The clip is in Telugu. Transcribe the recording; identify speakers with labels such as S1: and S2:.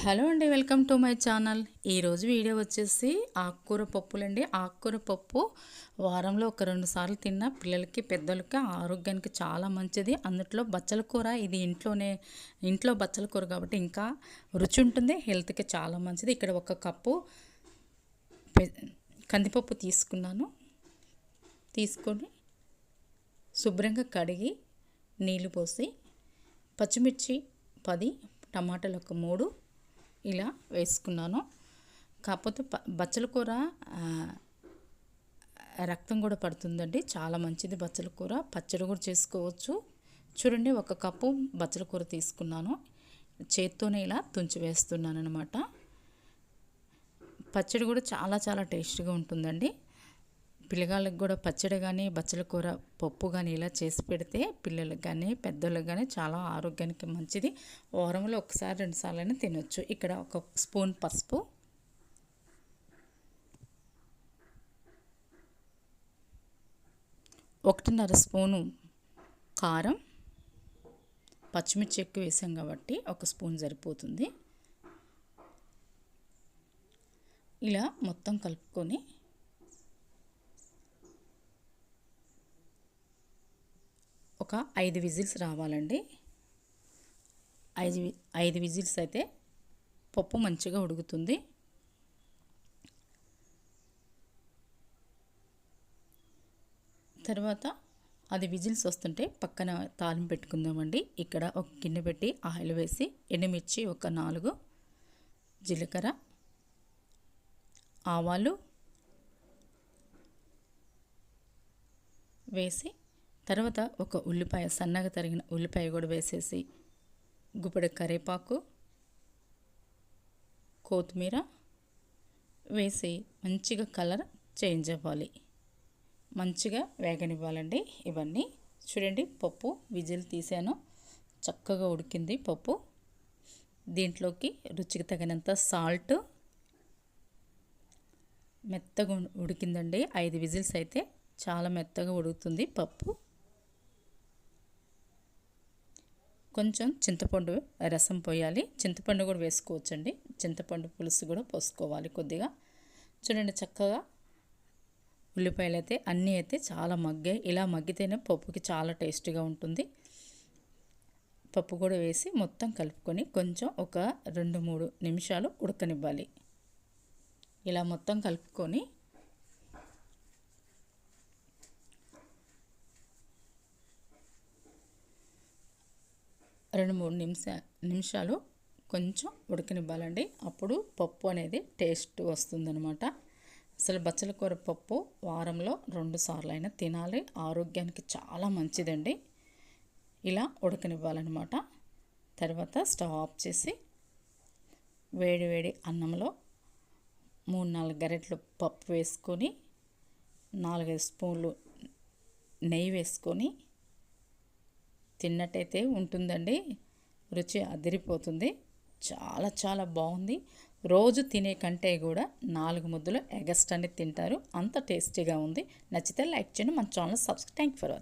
S1: హలో అండి, వెల్కమ్ టు మై ఛానల్. ఈరోజు వీడియో వచ్చేసి ఆకుకూర పప్పులండి. ఆకుకూర పప్పు వారంలో ఒక 2 సార్లు తిన్నా పిల్లలకి పెద్దలకి ఆరోగ్యానికి చాలా మంచిది. అందులో బచ్చల కూర, ఇది ఇంట్లో బచ్చల కూర కాబట్టి ఇంకా రుచి ఉంటుంది, హెల్త్కి చాలా మంచిది. ఇక్కడ 1 కప్పు కందిపప్పు తీసుకొని శుభ్రంగా కడిగి నీళ్లు పోసి పచ్చిమిర్చి 10, టమాటాలు 3 ఇలా వేసుకున్నాను. కాకపోతే బచ్చల కూర రక్తం కూడా పడుతుందండి, చాలా మంచిది బచ్చల కూర. పచ్చడి కూడా చేసుకోవచ్చు. చూడండి, 1 కప్పు బచ్చల కూర తీసుకున్నాను. చేత్తోనే ఇలా తుంచి వేస్తున్నాను అనమాట. పచ్చడి కూడా చాలా టేస్ట్గా ఉంటుందండి. పిల్లగాళ్ళకి కూడా పచ్చడి కానీ బచ్చల కూర పప్పు కానీ ఇలా చేసి పెడితే పిల్లలకు కానీ పెద్దలకు కానీ చాలా ఆరోగ్యానికి మంచిది. వారంలో 1 సారి 2 సార్లు అయినా తినొచ్చు. ఇక్కడ 1 స్పూన్ పసుపు, 1.5 స్పూను కారం, పచ్చిమిర్చి ఎక్కువ వేసాం కాబట్టి 1 స్పూన్ సరిపోతుంది. ఇలా మొత్తం కలుపుకొని ఒక 5 విజిల్స్ రావాలండి. 5 విజిల్స్ అయితే పప్పు మంచిగా ఉడుకుతుంది. తర్వాత అది విజిల్స్ వస్తుంటే పక్కన తాలింపు పెట్టుకుందామండి. ఇక్కడ 1 గిన్నె పెట్టి ఆయిల్ వేసి ఎండుమిర్చి 4, జీలకర్ర, ఆవాలు వేసి తర్వాత 1 ఉల్లిపాయ, సన్నగా తరిగిన ఉల్లిపాయ కూడా వేసేసి గుప్పెడు కరివేపాకు, కొత్తిమీర వేసి మంచిగా కలర్ చేంజ్ అవ్వాలి, మంచిగా వేగనివ్వాలండి. ఇవన్నీ చూడండి, పప్పు విజిల్ తీసాను, చక్కగా ఉడికింది పప్పు. దీంట్లోకి రుచికి తగినంత సాల్ట్, మెత్తగా ఉడికిందండి. 5 విజిల్స్ అయితే చాలా మెత్తగా ఉడుకుతుంది పప్పు. కొంచెం చింతపండు రసం పోయాలి, చింతపండు కూడా వేసుకోవచ్చండి. చింతపండు పులుసు కూడా పోసుకోవాలి కొద్దిగా. చూడండి, చక్కగా ఉల్లిపాయలు అయితే అన్నీ అయితే చాలా మగ్గాయి. ఇలా మగ్గితేనే పప్పుకి చాలా టేస్టీగా ఉంటుంది. పప్పు కూడా వేసి మొత్తం కలుపుకొని కొంచెం ఒక 2-3 నిమిషాలు ఉడకనివ్వాలి. ఇలా మొత్తం కలుపుకొని 2-3 నిమిషాలు కొంచెం ఉడకనివ్వాలండి. అప్పుడు పప్పు అనేది టేస్ట్ వస్తుందన్నమాట. అసలు బచ్చల కూర పప్పు వారంలో 2 సార్లు అయినా తినాలి, ఆరోగ్యానికి చాలా మంచిదండి. ఇలా ఉడకనివ్వాలన్నమాట. తర్వాత స్టవ్ ఆఫ్ చేసి వేడి అన్నంలో 3-4 గరిటెలు పప్పు వేసుకొని 4-5 స్పూన్లు నెయ్యి వేసుకొని తిన్నట్టయితే ఉంటుందండి. రుచి అదిరిపోతుంది, చాలా బాగుంది. రోజు తినే కంటే కూడా 4 ముద్దలు ఎగస్ట్రానే తింటారు, అంత టేస్టీగా ఉంది. నచ్చితే లైక్ చేయండి, మన channel subscribe. Thank you for watching.